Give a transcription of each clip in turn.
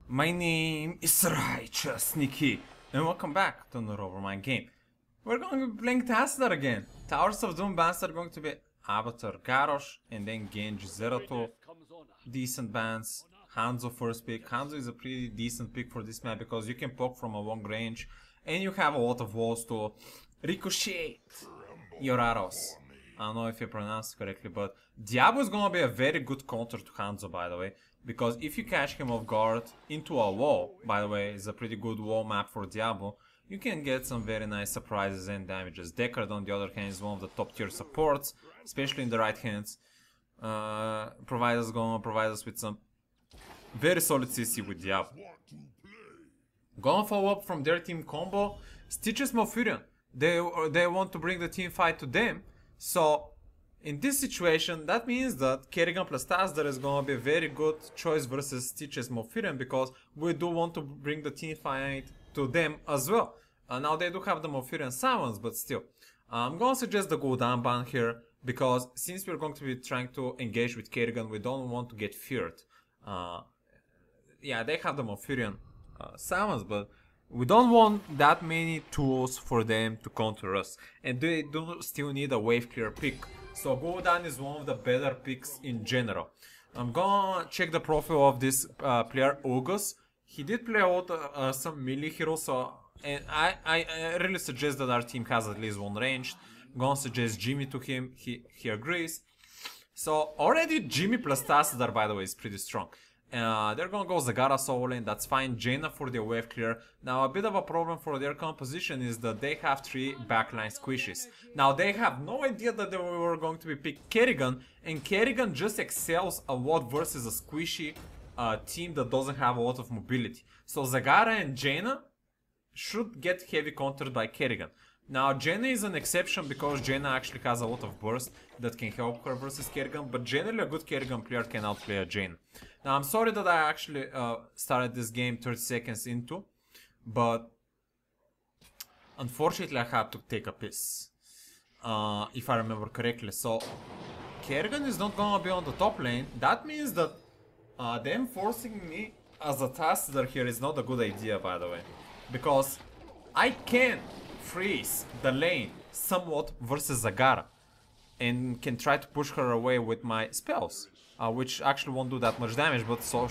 My name is RighteousNicky, and welcome back to another Overmind game. We're going to be playing Tassadar again. Towers of Doom bans are going to be Avatar Garrosh, and then Genji Zeratul. Decent bans. Hanzo first pick. Hanzo is a pretty decent pick for this map because you can poke from a long range, and you have a lot of walls to ricochet your arrows. I don't know if you pronounced it correctly, but Diablo is gonna be a very good counter to Hanzo, by the way. Because if you catch him off guard into a wall, by the way, is a pretty good wall map for Diablo, you can get some very nice surprises and damages. Deckard, on the other hand, is one of the top tier supports, especially in the right hands. Gonna provide us with some very solid CC with Diablo. Gonna follow up from their team combo, Stitches Malfurion. They want to bring the team fight to them, so in this situation, that means that Kerrigan plus Tassadar is gonna be a very good choice versus Stitches Malfurion because we do want to bring the team fight to them as well. Now they do have the Malfurion summons, but still. I'm gonna suggest the Gul'dan ban here because since we're going to be trying to engage with Kerrigan, we don't want to get feared. Yeah, they have the Malfurion summons, but we don't want that many tools for them to counter us. And they do still need a wave clear pick. So Gul'dan is one of the better picks in general. I'm gonna check the profile of this player, August. He did play out some melee heroes, so and I really suggest that our team has at least one ranged. I'm gonna suggest Jimmy to him, he agrees. So already Jimmy plus Tassadar, by the way, is pretty strong. They're gonna go Zagara solo lane, that's fine. Jaina for their wave clear. Now a bit of a problem for their composition is that they have 3 backline squishes. Now they have no idea that they were going to be picked Kerrigan, and Kerrigan just excels a lot versus a squishy team that doesn't have a lot of mobility. So Zagara and Jaina should get heavy countered by Kerrigan. Now Jaina is an exception because Jaina actually has a lot of burst that can help her versus Kerrigan, but generally a good Kerrigan player can outplay a Jaina. Now I'm sorry that I actually started this game 30 seconds into, but unfortunately I had to take a piss, if I remember correctly. So Kerrigan is not gonna be on the top lane. That means that them forcing me as a Tassadar here is not a good idea, by the way, because I can freeze the lane somewhat versus Zagara and can try to push her away with my spells, which actually won't do that much damage, but so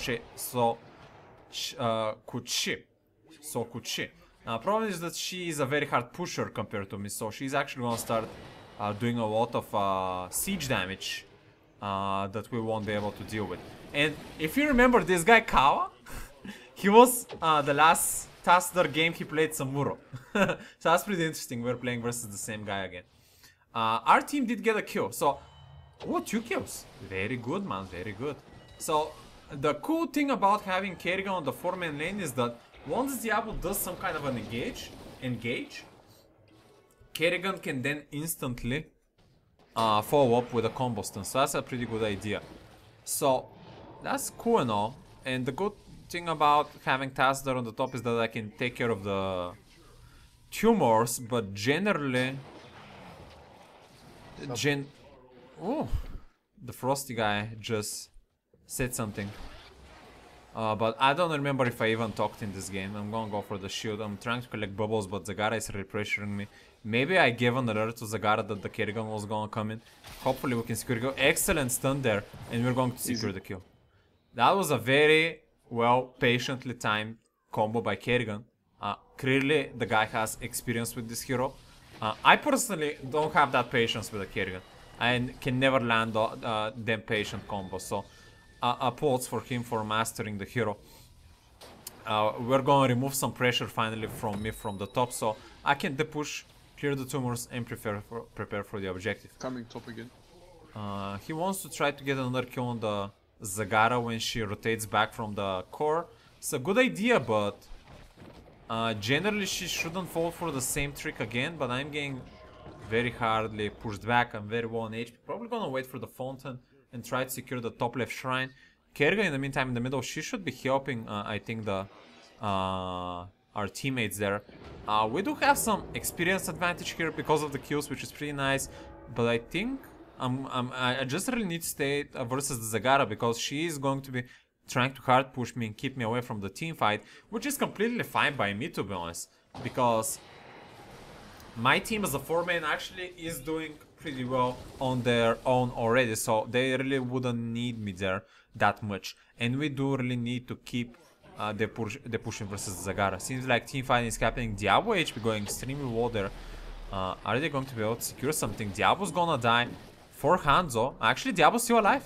could she. Now problem is that she is a very hard pusher compared to me, so she's actually gonna start doing a lot of siege damage that we won't be able to deal with. And if you remember this guy Kawa, he was the last Tassadar game he played Samuro. So that's pretty interesting. We're playing versus the same guy again. Our team did get a kill. So, oh, 2 kills. Very good, man. Very good. So, the cool thing about having Kerrigan on the 4-man lane is that once Diablo does some kind of an engage, Kerrigan can then instantly follow up with a combo stun. So that's a pretty good idea. So, that's cool and all. And the good thing about having Tassadar on the top is that I can take care of the tumors, but generally oh, the frosty guy just said something, but I don't remember if I even talked in this game. I'm gonna go for the shield. I'm trying to collect bubbles, but Zagara is really pressuring me. Maybe I gave an alert to Zagara that the Kerrigan was gonna come in. Hopefully we can secure the kill. Excellent stun there, and we're going to secure the kill. That was a very well patiently timed combo by Kerrigan. Clearly the guy has experience with this hero. I personally don't have that patience with a Kerrigan. I can never land them patient combos, so applause for him for mastering the hero. We're gonna remove some pressure finally from me from the top, so I can depush, clear the tumors, and prepare for the objective. Coming top again. He wants to try to get another kill on the Zagara when she rotates back from the core. It's a good idea, but generally she shouldn't fall for the same trick again, but I'm getting very hardly pushed back. I'm very low on HP. Probably gonna wait for the fountain and try to secure the top left shrine. Kerrigan in the meantime in the middle, she should be helping I think the our teammates there. We do have some experience advantage here because of the kills, which is pretty nice, but I think I just really need to stay versus the Zagara because she is going to be trying to hard push me and keep me away from the team fight, which is completely fine by me, to be honest, because my team as a 4-man actually is doing pretty well on their own already, so they really wouldn't need me there that much. And we do really need to keep the pushing versus Zagara. Seems like team fight is happening. Diablo HP going extremely low there. Are they going to be able to secure something? Diablo's gonna die for Hanzo. Actually, Diablo's still alive.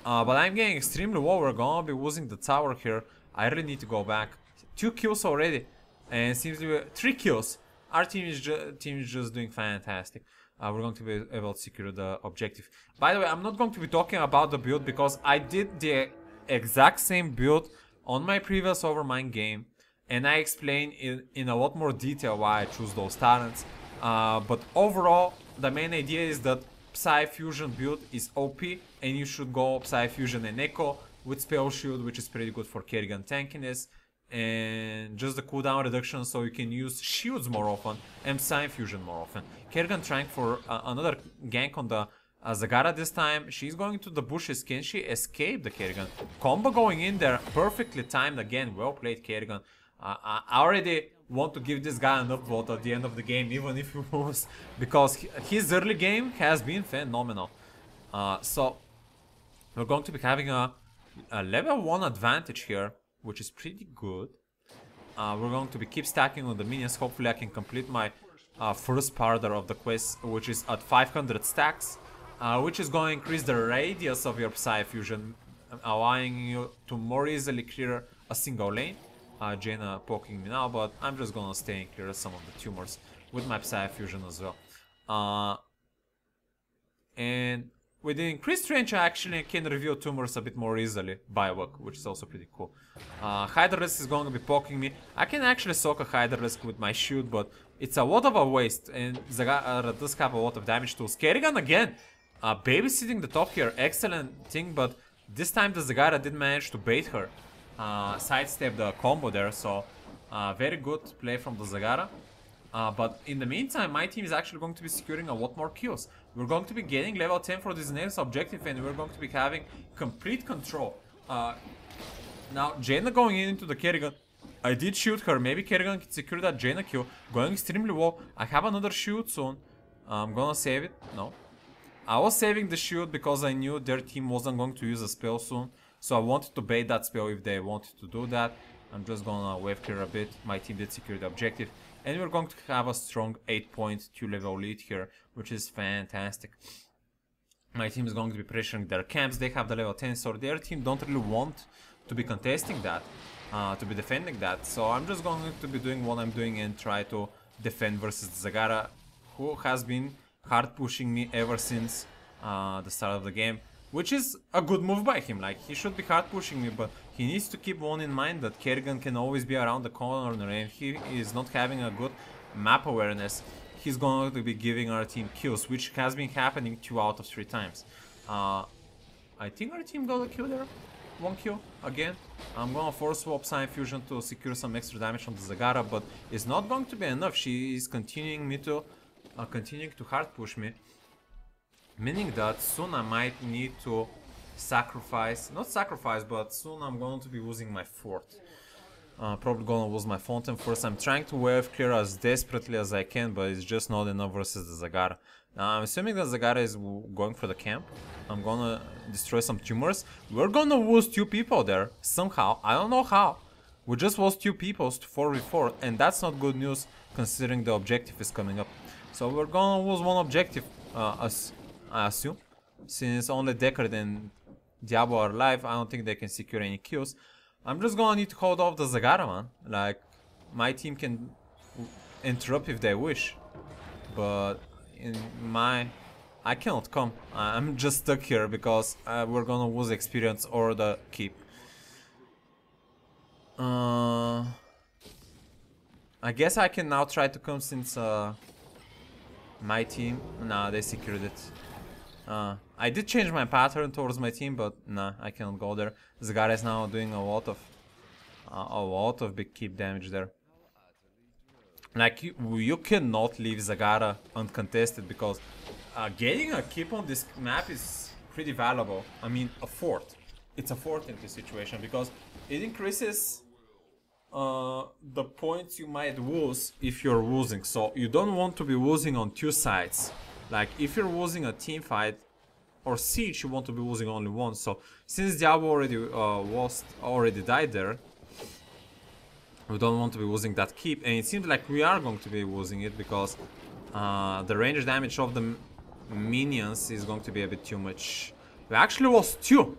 But I'm getting extremely low. We're gonna be losing the tower here. I really need to go back. 2 kills already. And seems to be 3 kills. Our team is just doing fantastic. We're going to be able to secure the objective. By the way, I'm not going to be talking about the build because I did the exact same build on my previous Overmind game. And I explained in a lot more detail why I choose those talents. But overall, the main idea is that Psy Fusion build is OP and you should go Psy Fusion and Echo with Spell Shield, which is pretty good for Kerrigan tankiness, and just the cooldown reduction so you can use shields more often and Psy Fusion more often. Kerrigan trying for another gank on the Zagara this time. She's going to the bushes. Can she escape the Kerrigan? Combo going in there, perfectly timed again. Well played, Kerrigan. I already want to give this guy an upvote at the end of the game, even if he lose, because his early game has been phenomenal. So we're going to be having a level 1 advantage here, which is pretty good. We're going to be keep stacking on the minions. Hopefully I can complete my first part of the quest, which is at 500 stacks, which is going to increase the radius of your Psy Fusion, allowing you to more easily clear a single lane. Jaina poking me now, but I'm just gonna stay and clear some of the tumors with my Psy Fusion as well. And with the increased range, I actually can reveal tumors a bit more easily by luck, which is also pretty cool. Hydralisk is going to be poking me. I can actually soak a Hydralisk with my shield, but it's a lot of a waste, and Zagara does have a lot of damage tools. Kerrigan again, babysitting the top here, excellent thing, but this time the Zagara did manage to bait her. Sidestep the combo there, so very good play from the Zagara. But in the meantime, my team is actually going to be securing a lot more kills. We're going to be getting level 10 for this next objective, and we're going to be having complete control. Now, Jaina going into the Kerrigan. I did shoot her. Maybe Kerrigan can secure that Jaina kill. Going extremely low. I have another shoot soon. I'm gonna save it. No. I was saving the shield because I knew their team wasn't going to use a spell soon. So I wanted to bait that spell if they wanted to do that. I'm just gonna wave clear a bit. My team did secure the objective. And we're going to have a strong 8-point 2-level lead here, which is fantastic. My team is going to be pressuring their camps. They have the level 10, so their team don't really want to be contesting that, to be defending that. So I'm just going to be doing what I'm doing and try to defend versus Zagara, who has been hard pushing me ever since the start of the game. Which is a good move by him. Like, he should be hard pushing me, but he needs to keep one in mind that Kerrigan can always be around the corner, and he is not having a good map awareness. He's going to be giving our team kills, which has been happening 2 out of 3 times. I think our team got a kill there. 1 kill again. I'm gonna force swap Psy Fusion to secure some extra damage on the Zagara, but it's not going to be enough. She is continuing to hard push me. Meaning that soon I might need to sacrifice, not sacrifice, but soon I'm going to be losing my fort. Probably gonna lose my fountain first. I'm trying to wave clear as desperately as I can, but it's just not enough versus the Zagara. Now I'm assuming that Zagara is going for the camp. I'm gonna destroy some tumors. We're gonna lose 2 people there, somehow. I don't know how. We just lost 2 people to 4v4, and that's not good news considering the objective is coming up. So we're gonna lose 1 objective, I assume, since only Deckard and Diablo are alive. I don't think they can secure any kills. I'm just gonna need to hold off the Zagara, man. Like, my team can interrupt if they wish, but I cannot come. I'm just stuck here because we're gonna lose experience or the keep. I guess I can now try to come since my team. Nah, they secured it. I did change my pattern towards my team, but nah, I cannot go there. Zagara is now doing a lot of big keep damage there. Like, you cannot leave Zagara uncontested, because getting a keep on this map is pretty valuable. I mean, a fort. it's a fort in this situation because it increases the points you might lose if you're losing. So you don't want to be losing on two sides. Like if you're losing a team fight or siege, you want to be losing only one. So since Diablo already died there, we don't want to be losing that keep, and it seems like we are going to be losing it because the range damage of the minions is going to be a bit too much. We actually lost 2,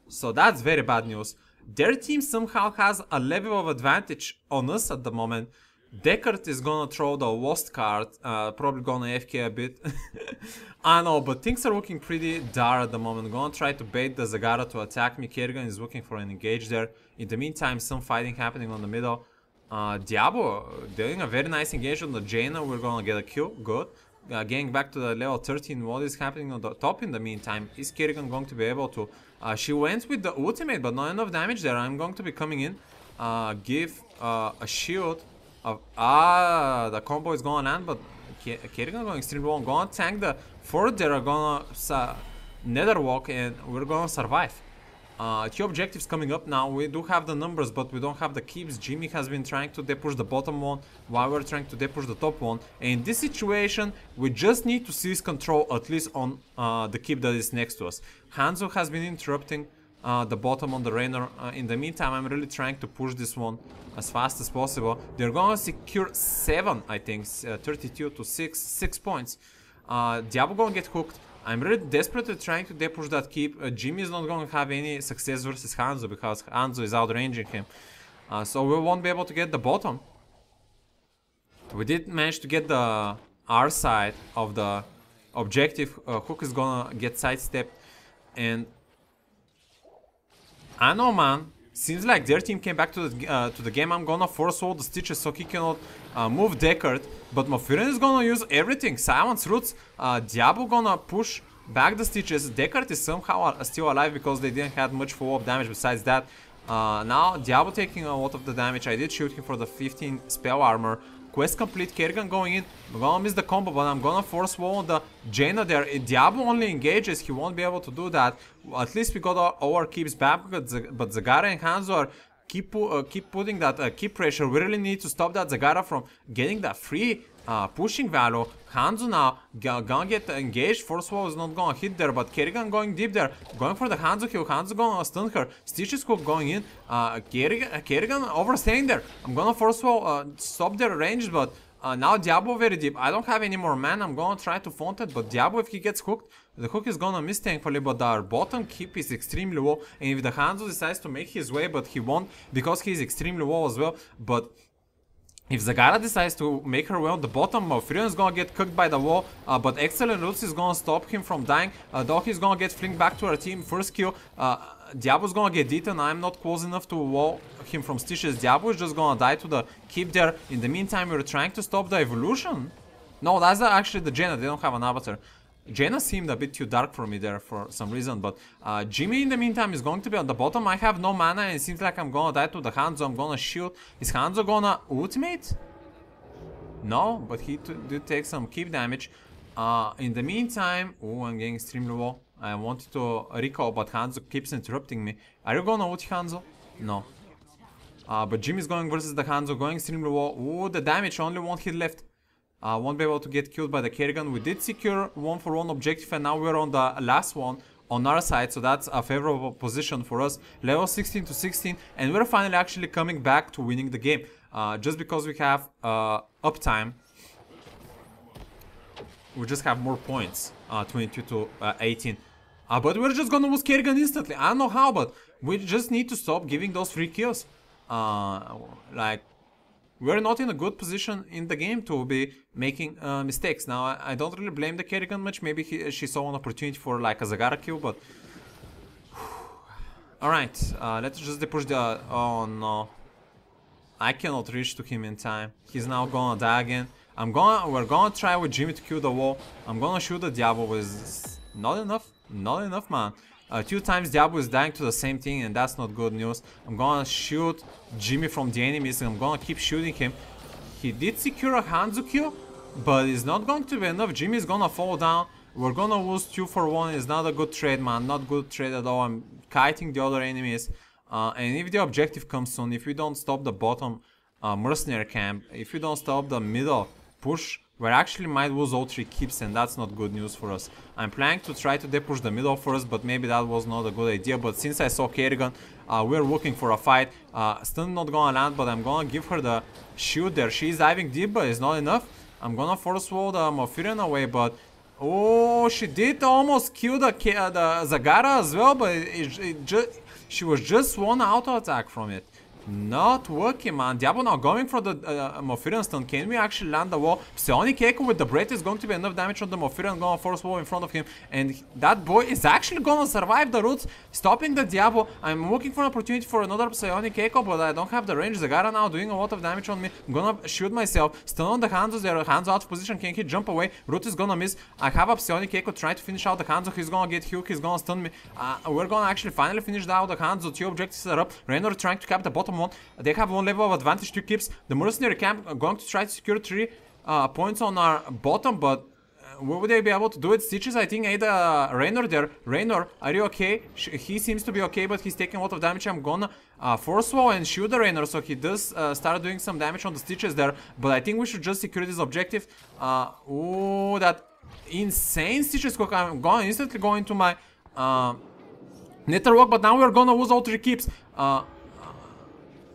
so that's very bad news. Their team somehow has a level of advantage on us at the moment. Deckard is gonna throw the lost card, probably gonna AFK a bit. I know, but things are looking pretty dire at the moment. Gonna try to bait the Zagara to attack me. Kerrigan is looking for an engage there. In the meantime, some fighting happening on the middle. Diablo doing a very nice engage on the Jaina. We're gonna get a kill. Good. Getting back to the level 13. What is happening on the top in the meantime? Is Kerrigan going to be able to... she went with the ultimate, but not enough damage there. I'm going to be coming in. Give a shield. The combo is gonna land, but Kerrigan going extremely long. Gonna tank the fort there. Gonna nether walk, and we're gonna survive. 2 objectives coming up now. We do have the numbers, but we don't have the keeps. Jimmy has been trying to depush the bottom one while we're trying to depush the top one. And in this situation, we just need to seize control, at least on the keep that is next to us. Hanzo has been interrupting the bottom on the Raynor. In the meantime, I'm really trying to push this one as fast as possible. They're gonna secure 7, I think, 32 to 6 points. Diablo gonna get hooked. I'm really desperately trying to depush that keep. Jimmy is not going to have any success versus Hanzo because Hanzo is outranging him. So we won't be able to get the bottom. We did manage to get the R side of the objective. Hook is gonna get sidestepped. And I know, man. Seems like their team came back to the game. I'm gonna force all the stitches so he cannot move Deckard. But Mofirian is gonna use everything. Silence Roots. Diablo gonna push back the stitches. Deckard is somehow still alive because they didn't have much follow-up damage besides that. Now Diablo taking a lot of the damage. I did shoot him for the 15 spell armor. Quest complete. Kerrigan going in. I'm gonna miss the combo, but I'm gonna force wall on the Jaina there. If Diablo only engages, he won't be able to do that. At least we got all our keeps back, but Zagara and Hanzo are keep putting that keep pressure. We really need to stop that Zagara from getting that free pushing value. Hanzo now gonna get engaged. Force wall is not gonna hit there, but Kerrigan going deep there, going for the Hanzo kill. Hanzo gonna stun her. Stitches Cook going in. Kerrigan overstaying there. I'm gonna force wall stop their range, but now Diablo very deep. I don't have any more mana. I'm gonna try to font it, but Diablo, if he gets hooked, the hook is gonna miss thankfully, but our bottom keep is extremely low. And if the Hanzo decides to make his way, but he won't because he's extremely low as well. But if Zagara decides to make her way on the bottom, Mofirian is gonna get cooked by the wall, but Excellent Roots is gonna stop him from dying. Doc is gonna get flinked back to our team. First kill. Diablo's gonna get eaten. I'm not close enough to wall him from stitches. Diablo is just gonna die to the keep there. In the meantime, we're trying to stop the evolution. No, that's actually the Jaina. They don't have an avatar. Jaina seemed a bit too dark for me there for some reason, but Jimmy in the meantime is going to be on the bottom. I have no mana and it seems like I'm gonna die to the Hanzo. I'm gonna shield. Is Hanzo gonna ultimate? No, but he did take some keep damage. In the meantime, oh, I'm getting extremely low. I wanted to recall, but Hanzo keeps interrupting me. Are you gonna ulti Hanzo? No. But Jimmy's going versus the Hanzo, going extremely low. Oh, the damage, only one hit left. Won't be able to get killed by the Kerrigan. We did secure 1-for-1 objective, and now we're on the last one on our side, so that's a favorable position for us. Level 16 to 16, and we're finally actually coming back to winning the game. Just because we have uptime, we just have more points, 22 to 18. But we're just gonna lose Kerrigan instantly. I don't know how, but we just need to stop giving those free kills. Like, we're not in a good position in the game to be making mistakes. Now, I don't really blame the Kerrigan much. Maybe she saw an opportunity for like a Zagara kill, but... Alright, let's just push the... Oh no. I cannot reach to him in time. He's now gonna die again. We're gonna try with Jimmy to kill the wall. I'm gonna shoot the Diablo with... Not enough. Not enough, man. 2 times Diablo is dying to the same thing, and that's not good news. I'm gonna shoot Jimmy from the enemies, and I'm gonna keep shooting him. He did secure a Hanzo kill, but it's not going to be enough. Jimmy's gonna fall down. We're gonna lose 2-for-1. It's not a good trade, man. Not good trade at all. I'm kiting the other enemies. And if the objective comes soon, if we don't stop the bottom mercenary camp, if we don't stop the middle push, we actually might lose all 3 keeps, and that's not good news for us. I'm planning to try to depush the middle first, but maybe that was not a good idea. But since I saw Kerrigan, we're looking for a fight. Stun not gonna land, but I'm gonna give her the shield there. She's diving deep, but it's not enough. I'm gonna force wall the Mofirian away, but oh, she did almost kill the Zagara as well, but she was just one auto attack from it. Not working, man. Diablo now going for the Mofirian stun. Can we actually land the wall? Psionic Echo with the Breath is going to be enough damage on the Mofirian. Gonna force wall in front of him. And that boy is actually gonna survive the roots, stopping the Diablo. I'm looking for an opportunity for another Psionic Echo, but I don't have the range. Zagara now doing a lot of damage on me. I'm gonna shoot myself. Stun on the Hanzo. Their Hanzo out of position. Can he jump away? Root is gonna miss. I have a Psionic Echo trying to finish out the Hanzo. He's gonna get healed. He's gonna stun me. We're gonna actually finally finish out the Hanzo. 2 objectives are up. Raynor trying to cap the bottom one. They have 1 level of advantage, 2 keeps. The mercenary camp are going to try to secure 3 points on our bottom, but will they be able to do it? Stitches, I think, ate Raynor there. Raynor, are you okay? He seems to be okay, but he's taking a lot of damage. I'm gonna force wall and shoot the Raynor, so he does start doing some damage on the Stitches there. But I think we should just secure this objective. Oh, that insane Stitches cook. I'm going instantly going to my network, but now we're gonna lose all 3 keeps.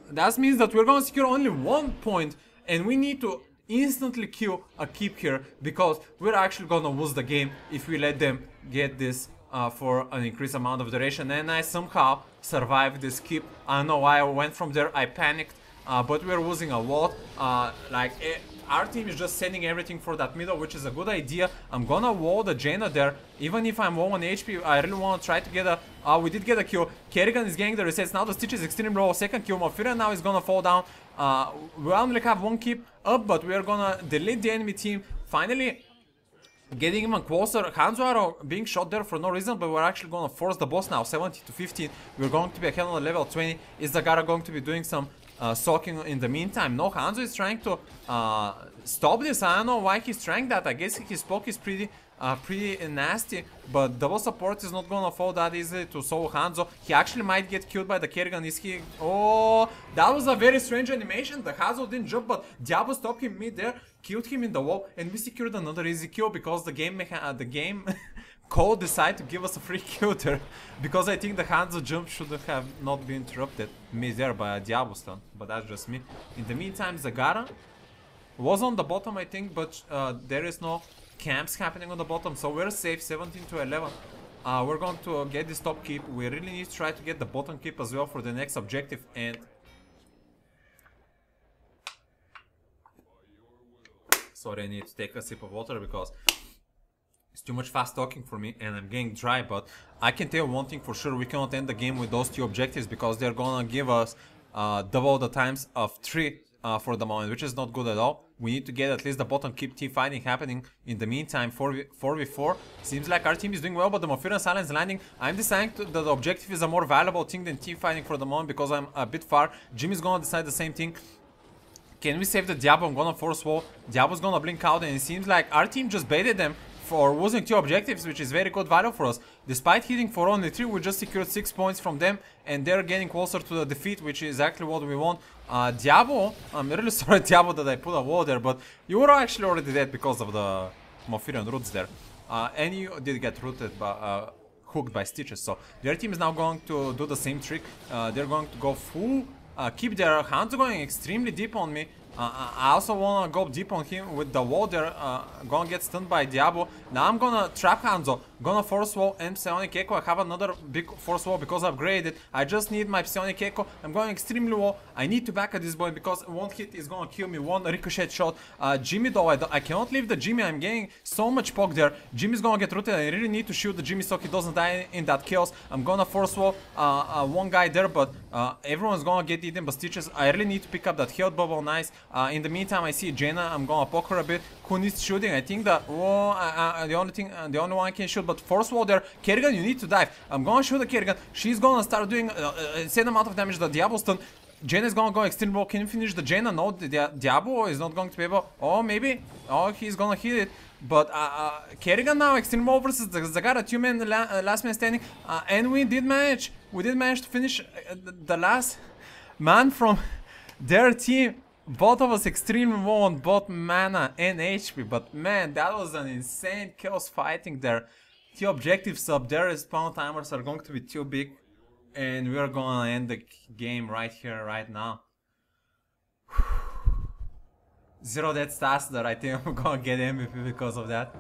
That means that we're gonna secure only 1 point, and we need to instantly kill a keep here, because we're actually gonna lose the game if we let them get this for an increased amount of duration. And I somehow survived this keep. I don't know why I went from there. I panicked, but we're losing a lot. Our team is just sending everything for that middle, which is a good idea. I'm gonna wall the Jaina there. Even if I'm low on HP, I really want to try to get a... we did get a kill. Kerrigan is getting the resets. Now the Stitch is extremely low. Second kill. Mofirian now is gonna fall down. We only have 1 keep up, but we are gonna delete the enemy team. Finally, getting even closer. Hanzo are being shot there for no reason, but we're actually gonna force the boss now. 70 to 15. We're going to be ahead on level 20. Is Zagara going to be doing some soaking in the meantime? No, Hanzo is trying to stop this. I don't know why he's trying that. I guess his poke is pretty nasty, but double support is not gonna fall that easily to solo Hanzo. He actually might get killed by the Kerrigan. Is he? Oh, that was a very strange animation. The Hanzo didn't jump, but Diablo stopped him mid there, killed him in the wall, and we secured another easy kill because the game code decided to give us a free kill there, because I think the Hanzo jump should have not been interrupted mid there by a Diablo stun, but that's just me. In the meantime, Zagara was on the bottom, I think, but there is no camps happening on the bottom, so we're safe. 17 to 11. We're going to get this top keep. We really need to try to get the bottom keep as well for the next objective. And sorry, I need to take a sip of water because it's too much fast talking for me and I'm getting dry. But I can tell one thing for sure: we cannot end the game with those 2 objectives, because they're gonna give us double the times of 3 for the moment, which is not good at all. We need to get at least the bottom keep team fighting happening. In the meantime, 4v4. Seems like our team is doing well, but the Mofirian silence landing. I'm deciding that the objective is a more valuable thing than team fighting for the moment, because I'm a bit far. Jimmy's gonna decide the same thing. Can we save the Diablo? I'm gonna force wall. Diablo's gonna blink out, and it seems like our team just baited them for losing 2 objectives, which is very good value for us. Despite hitting for only 3, we just secured 6 points from them, and they're getting closer to the defeat, which is exactly what we want. Diablo, I'm really sorry, Diablo, that I put a wall there, but you were actually already dead because of the Mofirian roots there. And you did get rooted by, hooked by Stitches, so their team is now going to do the same trick. They're going to go full, keep their hands going extremely deep on me. I also wanna go deep on him with the wall there. Gonna get stunned by Diablo. Now I'm gonna trap Hanzo. Gonna force wall and Psionic Echo. I have another big force wall because I've upgraded. I just need my Psionic Echo. I'm going extremely low. I need to back at this boy because 1 hit is gonna kill me. 1 ricochet shot. Jimmy though, I cannot leave the Jimmy. I'm getting so much poke there. Jimmy's gonna get rooted. I really need to shoot the Jimmy so he doesn't die in that chaos. I'm gonna force wall 1 guy there, but everyone's gonna get eaten by Stitches. I really need to pick up that health bubble. Nice. In the meantime, I see Jaina. I'm gonna poke her a bit. Who needs shooting? I think that the only one I can shoot. But force wall there. Kerrigan, you need to dive. I'm gonna shoot the Kerrigan. She's gonna start doing insane amount of damage. The Diablo stun. Jaina is gonna go extreme low. Can you finish the Jaina? No, the Diablo is not going to be able. Oh, maybe. Oh, he's gonna hit it. But Kerrigan now extreme over versus Zagara, 2-man last man standing, and we did manage to finish the last man from their team. Both of us extremely low on both mana and HP, but man, that was an insane chaos fighting there. The objectives up there, spawn timers are going to be too big, and we are gonna end the game right here, right now. 0 deaths Tassadar, I think I'm gonna get MVP because of that.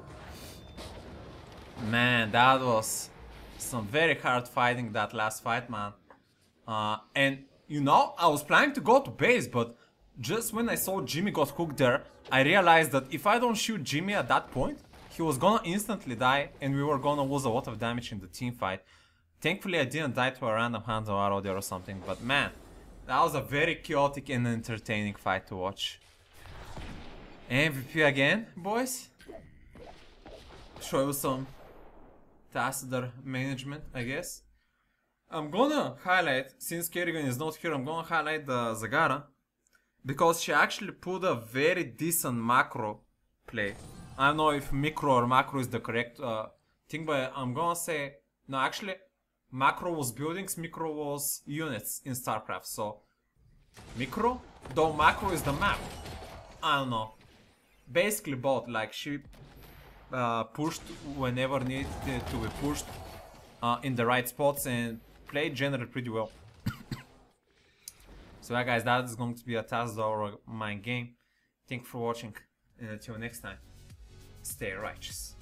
Man, that was some very hard fighting, that last fight, man. And you know, I was planning to go to base, but just when I saw Jimmy got hooked there, I realized that if I don't shoot Jimmy at that point, he was gonna instantly die and we were gonna lose a lot of damage in the team fight. Thankfully I didn't die to a random Hanzo arrow there or something, but man, that was a very chaotic and entertaining fight to watch. MVP again, boys. Show you some Tassadar management, I guess. I'm gonna highlight, since Kerrigan is not here, I'm gonna highlight the Zagara, because she actually put a very decent macro play. I don't know if micro or macro is the correct thing, but I'm gonna say, no, actually, macro was buildings, micro was units in StarCraft, so micro, though macro is the map. I don't know. Basically both, like she pushed whenever needed to be pushed in the right spots and played generally pretty well. So yeah guys, that is going to be a Tassadar Overmind game. Thank you for watching, and until next time, stay righteous.